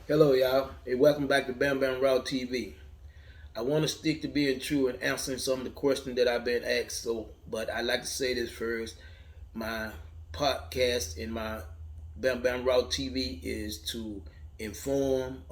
Hello, y'all, and welcome back to Bamm TV. I want to stick to being true and answering some of the questions that I've been asked. But I like to say this first: my podcast and my Bamm TV is to inform,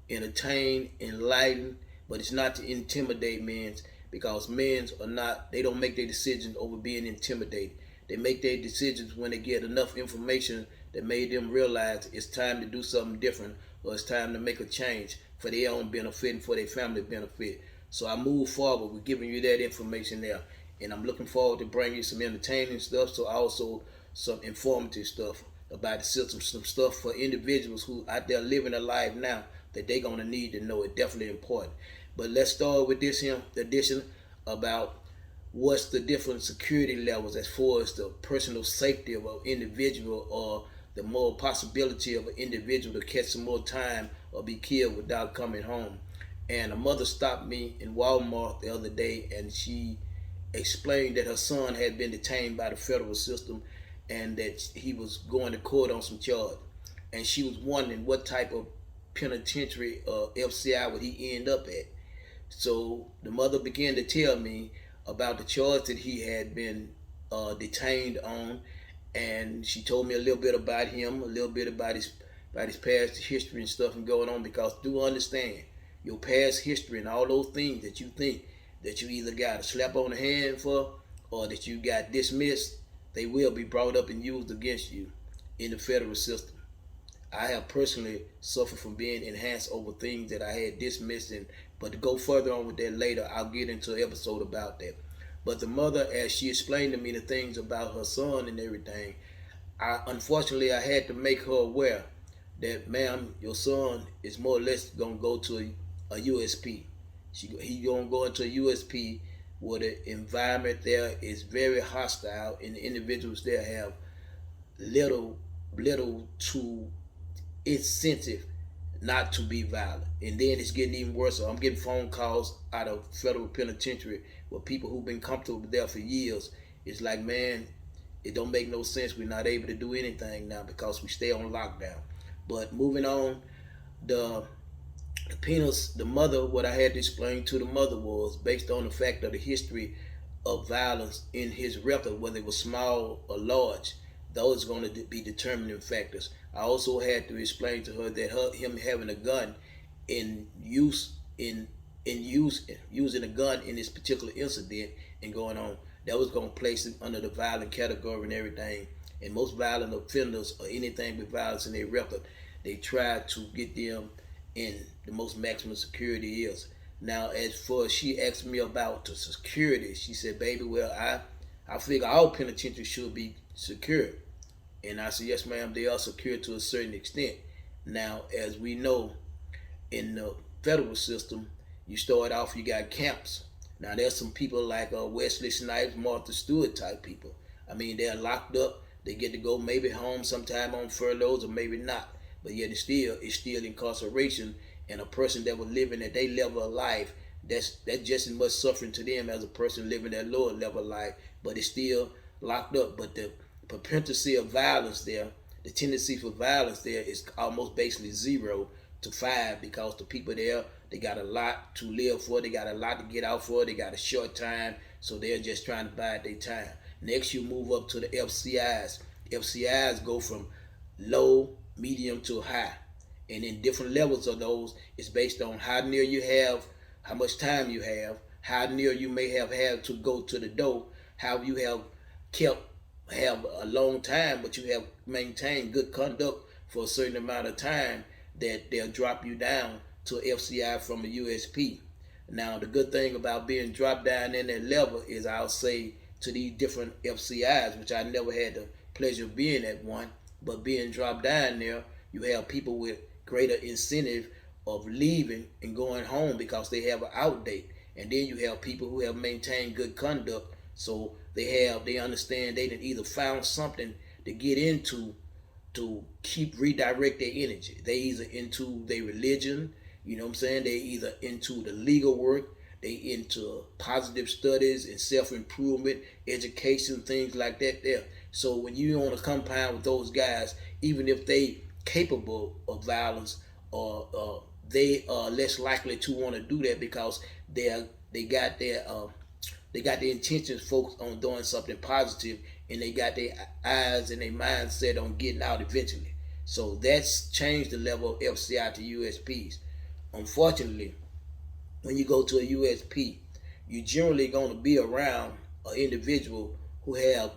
entertain, enlighten, but it's not to intimidate men because men are not. They don't make their decisions over being intimidated. They make their decisions when they get enough information that made them realize it's time to do something different or it's time to make a change for their own benefit and for their family benefit. So I move forward with giving you that information there. And I'm looking forward to bringing you some entertaining stuff, so also some informative stuff about the system, some stuff for individuals who out there living a life now that they're gonna need to know. It's definitely important. But let's start with this here edition about what's the different security levels as far as the personal safety of an individual or the more possibility of an individual to catch some more time or be killed without coming home. And a mother stopped me in Walmart the other day and she explained that her son had been detained by the federal system and that he was going to court on some charge. And she was wondering what type of penitentiary FCI would he end up at. So the mother began to tell me about the charge that he had been detained on, and she told me a little bit about him, a little bit about his past history and stuff and going on. Because do understand, your past history and all those things that you think that you either got a slap on the hand for or that you got dismissed, they will be brought up and used against you in the federal system. I have personally suffered from being enhanced over things that I had dismissed, and but to go further on with that later, I'll get into an episode about that. But the mother, as she explained to me the things about her son and everything, I had to make her aware that, ma'am, your son is more or less gonna go to a USP. He gonna go into a USP where the environment there is very hostile, and the individuals there have little to incentive not to be violent. And then it's getting even worse. So I'm getting phone calls out of federal penitentiary with people who've been comfortable there for years. It's like, man, it don't make no sense. We're not able to do anything now because we stay on lockdown. But moving on, the the penals, the mother, what I had to explain to the mother was based on the fact of the history of violence in his record, whether it was small or large. Those are going to be determining factors. I also had to explain to her that him having a gun in use using a gun in this particular incident and going on, that was going to place him under the violent category and everything. And most violent offenders or anything with violence in their record, they try to get them in the most maximum security is. Now, as for she asked me about the security, she said, "Baby, well, I figure all penitentiaries should be secure." And I said, "Yes, ma'am, they are secure to a certain extent." Now, as we know, in the federal system, you start off, you got camps. Now, there's some people like Wesley Snipes, Martha Stewart type people. I mean, they're locked up. They get to go maybe home sometime on furloughs or maybe not. But yet it's still incarceration, and a person that was living at their level of life, that's just as much suffering to them as a person living at lower level of life, but it's still locked up. But the propensity of violence there, the tendency for violence there is almost basically 0 to 5 because the people there, they got a lot to live for, they got a lot to get out for, they got a short time, so they're just trying to bide their time. Next, you move up to the FCIs. FCIs go from low, medium to high. And in different levels of those, it's based on how near you have, how much time you have, how near you may have had to go to the door, how you kept have a long time, but you have maintained good conduct for a certain amount of time, that they'll drop you down to FCI from a USP. Now, the good thing about being dropped down in that level is, I'll say to these different FCIs, which I never had the pleasure of being at one, but being dropped down there, you have people with greater incentive of leaving and going home because they have an outdate. And then you have people who have maintained good conduct, so they understand they done either found something to get into to keep redirect their energy. They either into their religion, you know what I'm saying? They either into the legal work, they into positive studies and self-improvement, education, things like that there. So when you on a compound with those guys, even if they capable of violence or they are less likely to want to do that because they are, they got their intentions focused on doing something positive, and they got their eyes and their mindset on getting out eventually. So that's changed the level of FCI to USPs. Unfortunately, when you go to a USP, you're generally going to be around an individual who have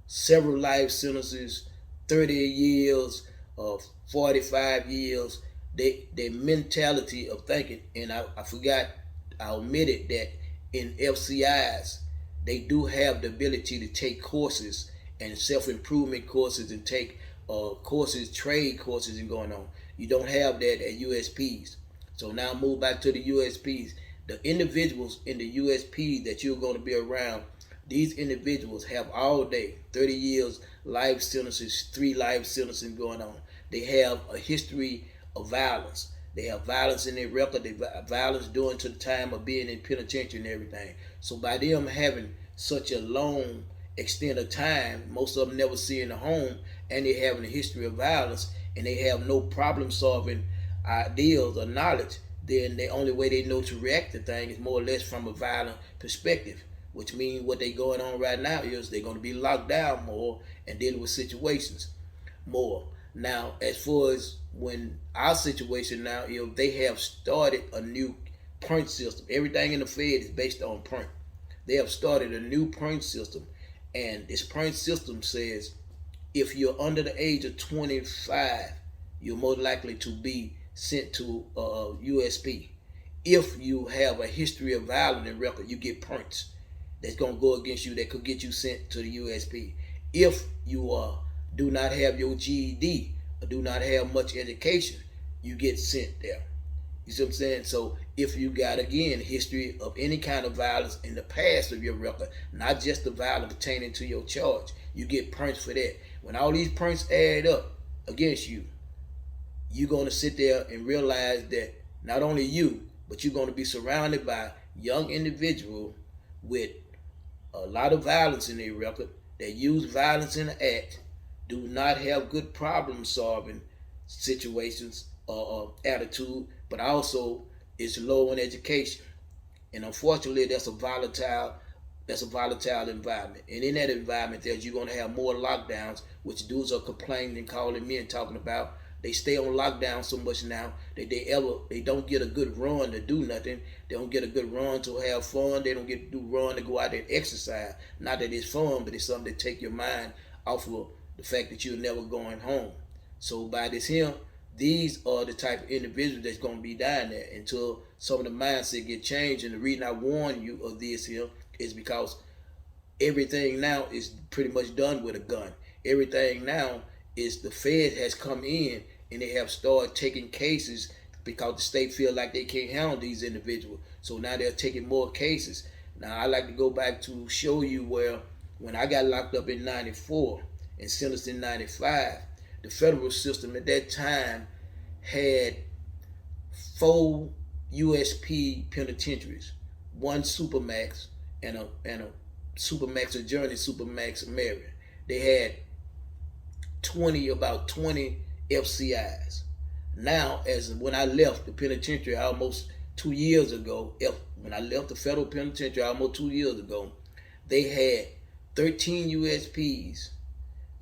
several life sentences, 30 years, of 45 years. Their mentality of thinking, and I forgot, I omitted that in FCIs, they do have the ability to take courses and self improvement courses and take courses, trade courses, and going on. You don't have that at USPs. So now move back to the USPs. The individuals in the USP that you're going to be around, these individuals have all day 30 years life sentences, 3 life sentences going on. They have a history of violence. They have violence in their record. They violence during to the time of being in penitentiary and everything. So by them having such a long extent of time, most of them never see in the home, and they having a history of violence, and they have no problem solving ideals or knowledge. Then the only way they know to react to things is more or less from a violent perspective, which means what they going on right now is they're going to be locked down more and dealing with situations more. Now, as far as when our situation now, they have started a new point system. Everything in the Fed is based on point. They have started a new point system, and this point system says if you're under the age of 25, you're more likely to be sent to USP. If you have a history of violence and record, you get points that's gonna go against you that could get you sent to the USP. If you do not have your GED or do not have much education, you get sent there. You see what I'm saying? So if you got, again, history of any kind of violence in the past of your record, not just the violence pertaining to your charge, you get points for that. When all these points add up against you, you're going to sit there and realize that not only you, but you're going to be surrounded by young individuals with a lot of violence in their record, that use violence in the act, do not have good problem solving situations or attitude, but also is low in education. And unfortunately, that's a volatile environment. And in that environment, you're going to have more lockdowns, which dudes are complaining and calling me and talking about. They stay on lockdown so much now that they don't get a good run to do nothing. They don't get a good run to have fun. They don't get to do run to go out there and exercise. Not that it's fun, but it's something to take your mind off of the fact that you're never going home. So by this here, these are the type of individuals that's going to be down there until some of the mindset get changed. And the reason I warn you of this here is because everything now is pretty much done with a gun. Everything now is the Fed has come in and they have started taking cases because the state feel like they can't handle these individuals. So now they're taking more cases. Now I like to go back to show you where when I got locked up in 94 and sentenced in 95, the federal system at that time had 4 USP penitentiaries, 1 Supermax and a Supermax Adjourney, Supermax Marion. They had about 20 FCIs. Now, as when I left the penitentiary almost 2 years ago, when I left the federal penitentiary almost 2 years ago, they had 13 USPs.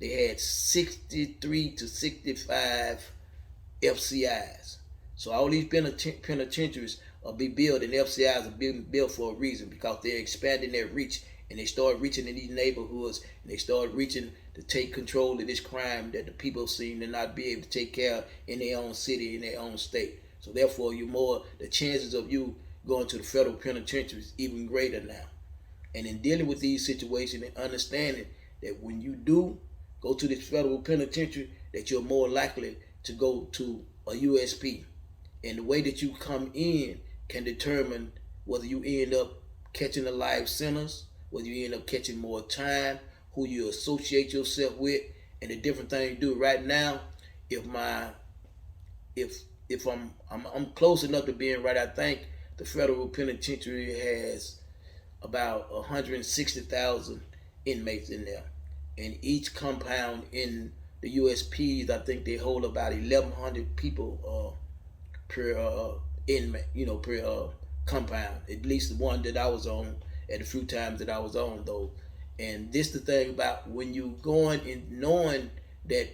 They had 63 to 65 FCIs. So all these penitentiaries are being built, and FCIs are being built for a reason, because they're expanding their reach, and they start reaching in these neighborhoods, and they start reaching to take control of this crime that the people seem to not be able to take care of in their own city, in their own state. So therefore, the chances of you going to the federal penitentiary is even greater now. And in dealing with these situations and understanding that when you do go to this federal penitentiary, that you're more likely to go to a USP. And the way that you come in can determine whether you end up catching a life sentence, whether you end up catching more time, who you associate yourself with, and the different things you do. Right now, if I'm close enough to being right, I think the federal penitentiary has about 160,000 inmates in there, and each compound in the USPs, I think they hold about 1,100 people per inmate, per compound. At least the one that I was on at the few times that I was on though. And this the thing about when you going and knowing that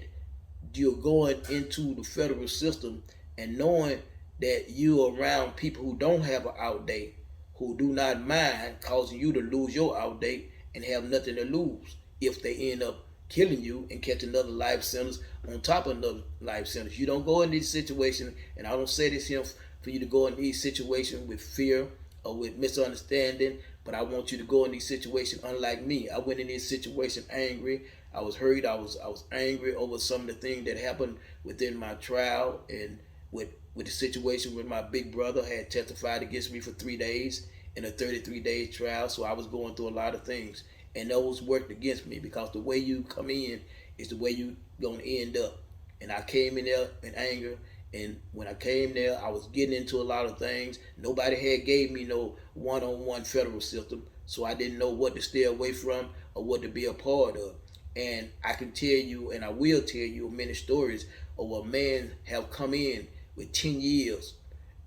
you're going into the federal system and knowing that you're around people who don't have an out date, who do not mind causing you to lose your out date and have nothing to lose if they end up killing you and catch another life sentence on top of another life sentence. You don't go in these situations, and I don't say this here for you to go in these situations with fear or with misunderstanding, but I want you to go in these situations unlike me. I went in this situation angry. I was hurt. I was angry over some of the things that happened within my trial and with the situation with my big brother had testified against me for 3 days in a 33-day trial. So I was going through a lot of things, and those worked against me because the way you come in is the way you gonna end up. And I came in there in anger, and when I came there, I was getting into a lot of things. Nobody had gave me no one-on-one federal system, so I didn't know what to stay away from or what to be a part of. And I can tell you, and I will tell you many stories of a man have come in with 10 years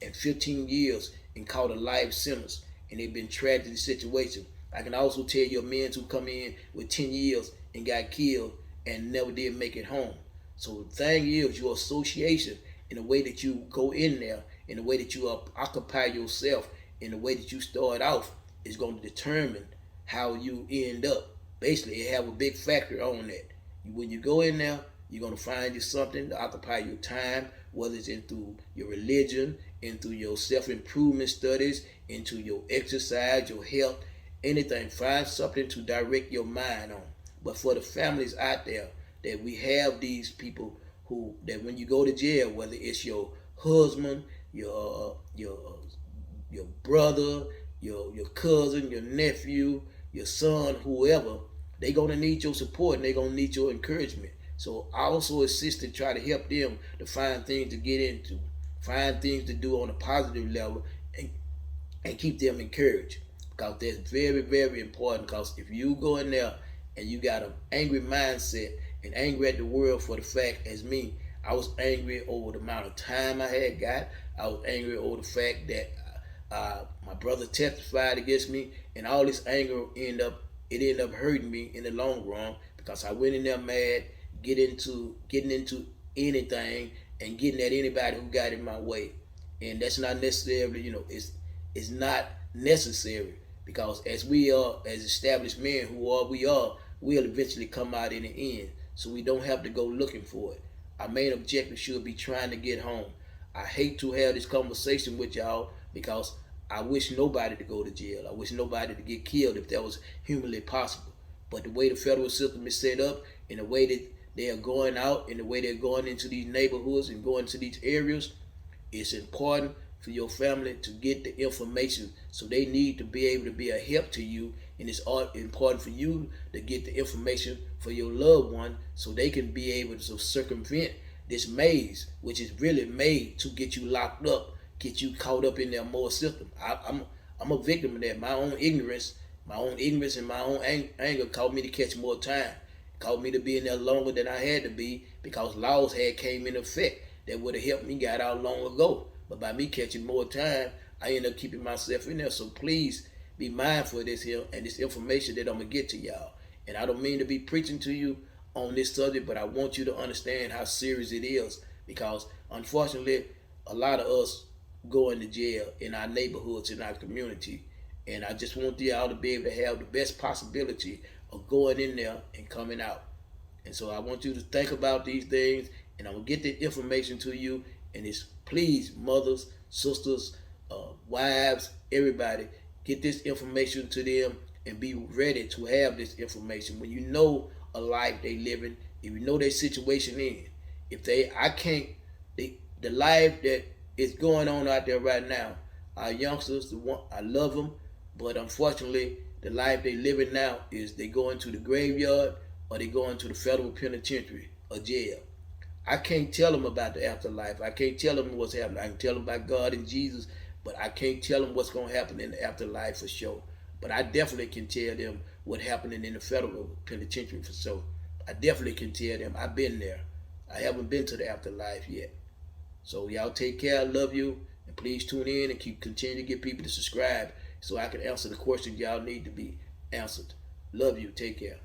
and 15 years and caught a life sentence, and they've been trapped in the situation. I can also tell you men who come in with 10 years and got killed and never did make it home. So the thing is, your association in the way that you go in there, in the way that you occupy yourself, in the way that you start off is going to determine how you end up. Basically, it have a big factor on that. When you go in there, you're going to find you something to occupy your time, whether it's into your religion, into your self-improvement studies, into your exercise, your health, anything. Find something to direct your mind on. But for the families out there, that we have these people who, that when you go to jail, whether it's your husband, your brother, your cousin, your nephew, your son, whoever, they gonna need your support and they gonna need your encouragement. So I also assist and try to help them to find things to get into, find things to do on a positive level, and keep them encouraged. Because that's very, very important. Because if you go in there and you got an angry mindset and angry at the world for the fact, as me, I was angry over the amount of time I had got. I was angry over the fact that my brother testified against me, and all this anger ended up hurting me in the long run because I went in there mad, getting into anything and getting at anybody who got in my way, and that's not necessarily, it's not necessary because as we are, as established men who are we are, we'll eventually come out in the end. So we don't have to go looking for it. Our main objective should be trying to get home. I hate to have this conversation with y'all because I wish nobody to go to jail. I wish nobody to get killed if that was humanly possible. But the way the federal system is set up and the way that they are going out and the way they're going into these neighborhoods and going to these areas, it's important for your family to get the information. So they need to be able to be a help to you, and it's important for you to get the information for your loved one so they can be able to circumvent this maze, which is really made to get you locked up, get you caught up in their moral system. I'm a victim of that. My own ignorance and my own anger caused me to catch more time, caused me to be in there longer than I had to be because laws had came in effect that would have helped me get out long ago. But by me catching more time, I end up keeping myself in there. So please be mindful of this here and this information that I'm going to get to y'all. And I don't mean to be preaching to you on this subject, but I want you to understand how serious it is because unfortunately, a lot of us go into jail in our neighborhoods, in our community. And I just want y'all to be able to have the best possibility of going in there and coming out. And so I want you to think about these things, and I'm going to get the information to you. And it's please, mothers, sisters, wives, everybody, get this information to them and be ready to have this information. When you know a life they living, if you know their situation in, the life that is going on out there right now, our youngsters, I love them, but unfortunately, the life they living now is they go into the graveyard or they go into the federal penitentiary or jail. I can't tell them about the afterlife. I can't tell them what's happening. I can tell them about God and Jesus, but I can't tell them what's going to happen in the afterlife for sure. But I definitely can tell them what's happening in the federal penitentiary for sure. I definitely can tell them I've been there. I haven't been to the afterlife yet. So y'all take care. I love you, and please tune in and keep continue to get people to subscribe so I can answer the questions y'all need to be answered. Love you. Take care.